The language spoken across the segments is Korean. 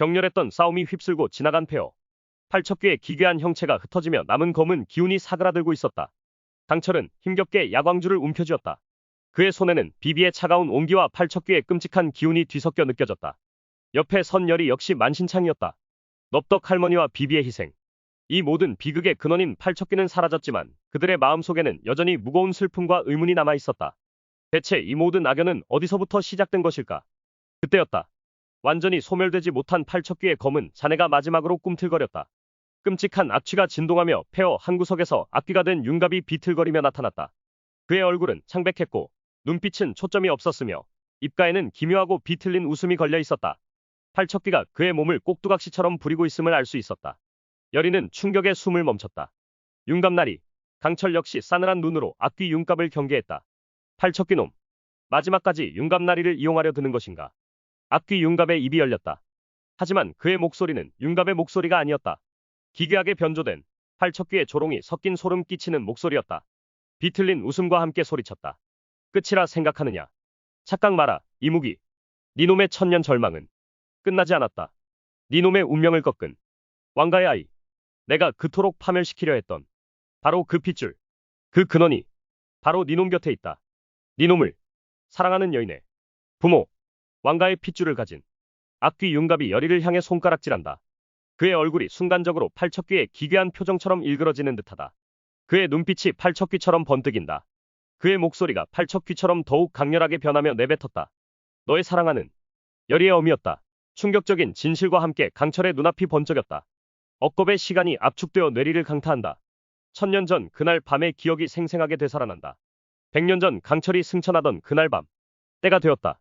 격렬했던 싸움이 휩쓸고 지나간 폐허. 팔척귀의 기괴한 형체가 흩어지며 남은 검은 기운이 사그라들고 있었다. 강철은 힘겹게 야광주를 움켜쥐었다. 그의 손에는 비비의 차가운 온기와 팔척귀의 끔찍한 기운이 뒤섞여 느껴졌다. 옆에 선 열이 역시 만신창이었다. 넙덕 할머니와 비비의 희생. 이 모든 비극의 근원인 팔척귀는 사라졌지만 그들의 마음속에는 여전히 무거운 슬픔과 의문이 남아 있었다. 대체 이 모든 악연은 어디서부터 시작된 것일까? 그때였다. 완전히 소멸되지 못한 팔척귀의 검은 자네가 마지막으로 꿈틀거렸다. 끔찍한 악취가 진동하며 폐허 한구석에서 악귀가 된 윤갑이 비틀거리며 나타났다. 그의 얼굴은 창백했고 눈빛은 초점이 없었으며 입가에는 기묘하고 비틀린 웃음이 걸려 있었다. 팔척귀가 그의 몸을 꼭두각시처럼 부리고 있음을 알 수 있었다. 여리는 충격에 숨을 멈췄다. 윤갑나리. 강철 역시 싸늘한 눈으로 악귀 윤갑을 경계했다. 팔척귀놈. 마지막까지 윤갑나리를 이용하려 드는 것인가? 악귀 윤갑의 입이 열렸다. 하지만 그의 목소리는 윤갑의 목소리가 아니었다. 기괴하게 변조된 팔척귀의 조롱이 섞인 소름 끼치는 목소리였다. 비틀린 웃음과 함께 소리쳤다. 끝이라 생각하느냐? 착각 마라, 이무기. 니놈의 천년 절망은 끝나지 않았다. 니놈의 운명을 꺾은 왕가의 아이. 내가 그토록 파멸시키려 했던 바로 그 핏줄, 그 근원이 바로 니놈 곁에 있다. 니놈을 사랑하는 여인의 부모, 왕가의 핏줄을 가진 악귀 윤갑이 여리를 향해 손가락질한다. 그의 얼굴이 순간적으로 팔척귀의 기괴한 표정처럼 일그러지는 듯하다. 그의 눈빛이 팔척귀처럼 번뜩인다. 그의 목소리가 팔척귀처럼 더욱 강렬하게 변하며 내뱉었다. 너의 사랑하는 여리의 어미였다. 충격적인 진실과 함께 강철의 눈앞이 번쩍였다. 억겁의 시간이 압축되어 뇌리를 강타한다. 1000년 전 그날 밤의 기억이 생생하게 되살아난다. 100년 전 강철이 승천하던 그날 밤. 때가 되었다.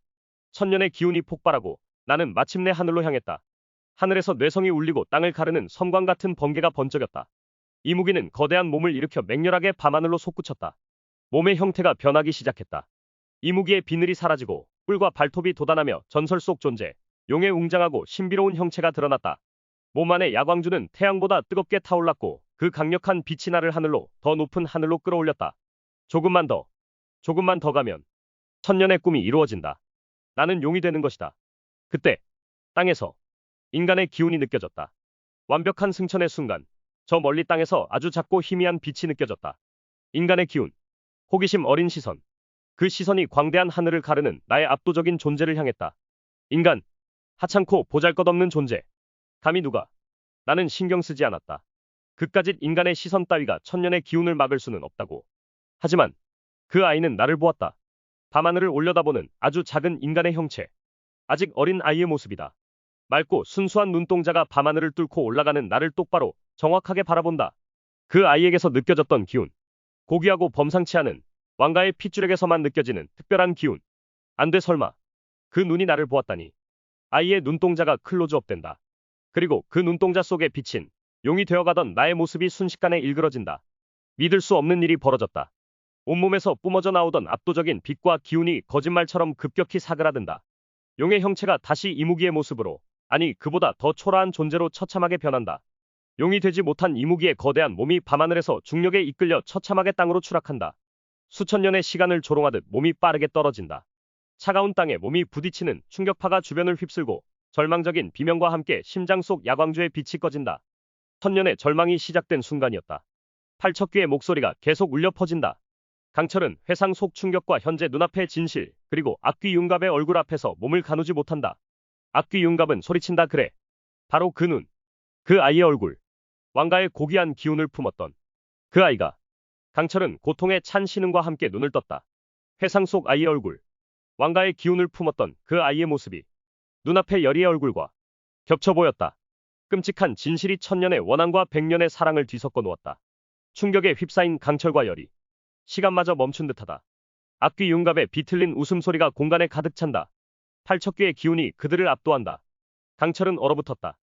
천년의 기운이 폭발하고 나는 마침내 하늘로 향했다. 하늘에서 뇌성이 울리고 땅을 가르는 섬광 같은 번개가 번쩍였다. 이무기는 거대한 몸을 일으켜 맹렬하게 밤하늘로 솟구쳤다. 몸의 형태가 변하기 시작했다. 이무기의 비늘이 사라지고 뿔과 발톱이 돋아나며 전설 속 존재, 용의 웅장하고 신비로운 형체가 드러났다. 몸 안의 야광주는 태양보다 뜨겁게 타올랐고 그 강력한 빛이 나를 하늘로, 더 높은 하늘로 끌어올렸다. 조금만 더 가면 천년의 꿈이 이루어진다. 나는 용이 되는 것이다. 그때 땅에서 인간의 기운이 느껴졌다. 완벽한 승천의 순간 저 멀리 땅에서 아주 작고 희미한 빛이 느껴졌다. 인간의 기운, 호기심 어린 시선. 그 시선이 광대한 하늘을 가르는 나의 압도적인 존재를 향했다. 인간, 하찮고 보잘것없는 존재. 감히 누가. 나는 신경 쓰지 않았다. 그깟 인간의 시선 따위가 천년의 기운을 막을 수는 없다고. 하지만 그 아이는 나를 보았다. 밤하늘을 올려다보는 아주 작은 인간의 형체. 아직 어린 아이의 모습이다. 맑고 순수한 눈동자가 밤하늘을 뚫고 올라가는 나를 똑바로 정확하게 바라본다. 그 아이에게서 느껴졌던 기운. 고귀하고 범상치 않은 왕가의 핏줄에게서만 느껴지는 특별한 기운. 안 돼 설마. 그 눈이 나를 보았다니. 아이의 눈동자가 클로즈업된다. 그리고 그 눈동자 속에 비친 용이 되어가던 나의 모습이 순식간에 일그러진다. 믿을 수 없는 일이 벌어졌다. 온몸에서 뿜어져 나오던 압도적인 빛과 기운이 거짓말처럼 급격히 사그라든다. 용의 형체가 다시 이무기의 모습으로, 아니 그보다 더 초라한 존재로 처참하게 변한다. 용이 되지 못한 이무기의 거대한 몸이 밤하늘에서 중력에 이끌려 처참하게 땅으로 추락한다. 수천 년의 시간을 조롱하듯 몸이 빠르게 떨어진다. 차가운 땅에 몸이 부딪히는 충격파가 주변을 휩쓸고 절망적인 비명과 함께 심장 속 야광주의 빛이 꺼진다. 천년의 절망이 시작된 순간이었다. 팔척귀의 목소리가 계속 울려 퍼진다. 강철은 회상 속 충격과 현재 눈앞의 진실, 그리고 악귀 윤갑의 얼굴 앞에서 몸을 가누지 못한다. 악귀 윤갑은 소리친다. 그래. 바로 그 눈. 그 아이의 얼굴. 왕가의 고귀한 기운을 품었던 그 아이가. 강철은 고통에 찬 신음과 함께 눈을 떴다. 회상 속 아이의 얼굴. 왕가의 기운을 품었던 그 아이의 모습이 눈앞의 여리의 얼굴과 겹쳐 보였다. 끔찍한 진실이 천년의 원한과 백년의 사랑을 뒤섞어 놓았다. 충격에 휩싸인 강철과 여리. 시간마저 멈춘 듯하다. 악귀 윤갑의 비틀린 웃음소리가 공간에 가득 찬다. 팔척귀의 기운이 그들을 압도한다. 강철은 얼어붙었다.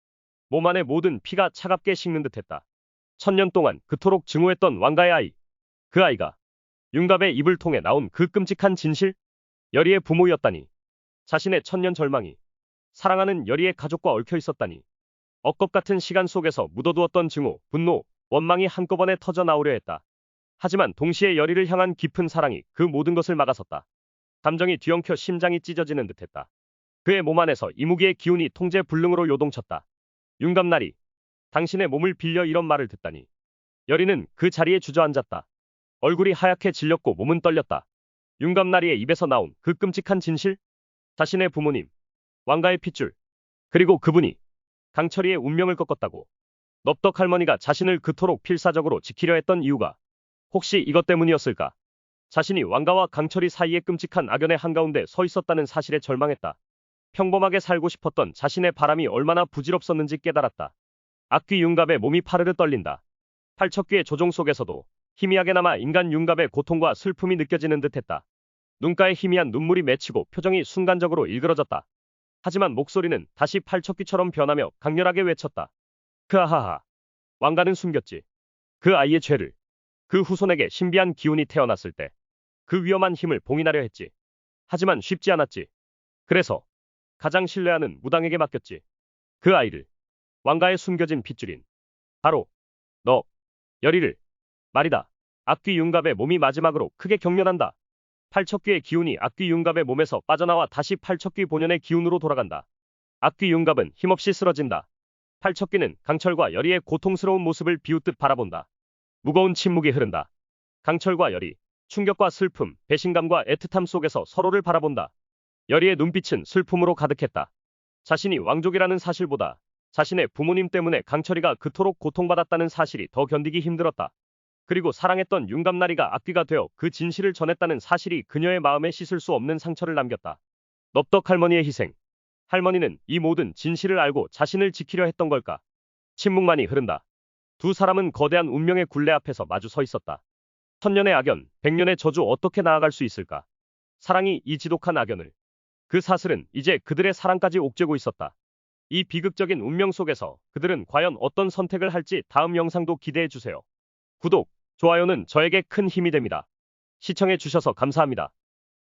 몸 안의 모든 피가 차갑게 식는 듯했다. 천년 동안 그토록 증오했던 왕가의 아이. 그 아이가 윤갑의 입을 통해 나온 그 끔찍한 진실? 여리의 부모였다니. 자신의 천년 절망이 사랑하는 여리의 가족과 얽혀 있었다니. 억겁 같은 시간 속에서 묻어두었던 증오, 분노, 원망이 한꺼번에 터져 나오려 했다. 하지만 동시에 여리를 향한 깊은 사랑이 그 모든 것을 막아섰다. 감정이 뒤엉켜 심장이 찢어지는 듯했다. 그의 몸 안에서 이무기의 기운이 통제 불능으로 요동쳤다. 윤갑나리, 당신의 몸을 빌려 이런 말을 듣다니. 여리는 그 자리에 주저앉았다. 얼굴이 하얗게 질렸고 몸은 떨렸다. 윤갑나리의 입에서 나온 그 끔찍한 진실? 자신의 부모님, 왕가의 핏줄, 그리고 그분이 강철이의 운명을 꺾었다고. 넙덕 할머니가 자신을 그토록 필사적으로 지키려 했던 이유가 혹시 이것 때문이었을까? 자신이 왕가와 강철이 사이에 끔찍한 악연의 한가운데 서 있었다는 사실에 절망했다. 평범하게 살고 싶었던 자신의 바람이 얼마나 부질없었는지 깨달았다. 악귀 윤갑의 몸이 파르르 떨린다. 팔척귀의 조종 속에서도 희미하게 남아 인간 윤갑의 고통과 슬픔이 느껴지는 듯했다. 눈가에 희미한 눈물이 맺히고 표정이 순간적으로 일그러졌다. 하지만 목소리는 다시 팔척귀처럼 변하며 강렬하게 외쳤다. 크하하하. 왕가는 숨겼지. 그 아이의 죄를. 그 후손에게 신비한 기운이 태어났을 때 그 위험한 힘을 봉인하려 했지. 하지만 쉽지 않았지. 그래서 가장 신뢰하는 무당에게 맡겼지. 그 아이를. 왕가에 숨겨진 핏줄인 바로 너, 여리를 말이다. 악귀 윤갑의 몸이 마지막으로 크게 경련한다. 팔척귀의 기운이 악귀 윤갑의 몸에서 빠져나와 다시 팔척귀 본연의 기운으로 돌아간다. 악귀 윤갑은 힘없이 쓰러진다. 팔척귀는 강철과 여리의 고통스러운 모습을 비웃듯 바라본다. 무거운 침묵이 흐른다. 강철과 여리, 충격과 슬픔, 배신감과 애틋함 속에서 서로를 바라본다. 여리의 눈빛은 슬픔으로 가득했다. 자신이 왕족이라는 사실보다 자신의 부모님 때문에 강철이가 그토록 고통받았다는 사실이 더 견디기 힘들었다. 그리고 사랑했던 윤갑나리가 악귀가 되어 그 진실을 전했다는 사실이 그녀의 마음에 씻을 수 없는 상처를 남겼다. 넙덕 할머니의 희생. 할머니는 이 모든 진실을 알고 자신을 지키려 했던 걸까? 침묵만이 흐른다. 두 사람은 거대한 운명의 굴레 앞에서 마주 서 있었다. 천년의 악연, 백년의 저주 어떻게 나아갈 수 있을까? 사랑이 이 지독한 악연을. 그 사슬은 이제 그들의 사랑까지 옥죄고 있었다. 이 비극적인 운명 속에서 그들은 과연 어떤 선택을 할지 다음 영상도 기대해 주세요. 구독, 좋아요는 저에게 큰 힘이 됩니다. 시청해 주셔서 감사합니다.